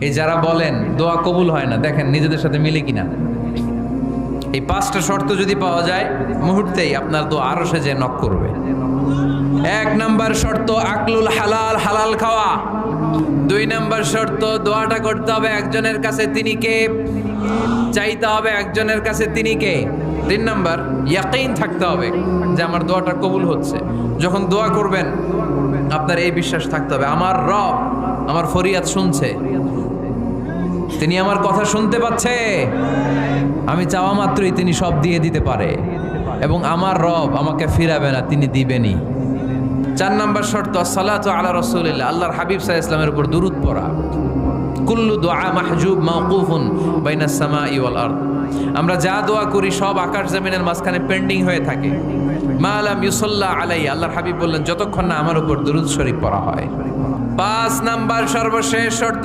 এই যারা বলেন দোয়া কবুল হয় না, দেখেন নিজেদের সাথে মিলে কিনা। এই 5টা শর্ত যদি পাওয়া যায়, মুহূর্তেই আপনার দোয়া আরশে যে নক করবে। 1 নাম্বার শর্ত আকলুল হালাল, হালাল খাওয়া। 2 নাম্বার শর্ত দোয়াটা করতে হবে একজনের কাছে, তিনি কে? চাইতে হবে একজনের কাছে, তিনি কে? 3 নাম্বার ইয়াকিন থাকতে হবে যে আমার দোয়াটা কবুল হচ্ছে। যখন দোয়া করবেন আপনার এই বিশ্বাস থাকতে হবে, আমার রব আমার ফরিয়াদ শুনছে, তিনি আমার কথা শুনতে পাচ্ছে, আমি চাওয়া মাত্রই তিনি সব দিয়ে দিতে পারে, এবং আমার রব আমাকে ফিরাবে না, তিনি দিবেনই। 4 নাম্বার শর্ত সালাতু আলা রাসূলিল্লাহ, আল্লাহর হাবিব সাল্লাল্লাহু আলাইহি ওয়াসাল্লামের উপর দুরূদ পড়া। কুল্লু দুআ মাহজুব মাওকুফুন বাইনাস সামাই ওয়াল আরদ, আমরা যা দোয়া করি সব আকাশ জমিনের মাঝখানে পেন্ডিং হয়ে থাকে। মা লাম ইউসাল্লা আলাইহি, আল্লাহর হাবিব বললেন যতক্ষণ না আমার উপর দুরূদ শরীফ পড়া হয়। 5 নাম্বার সর্বশেষ শর্ত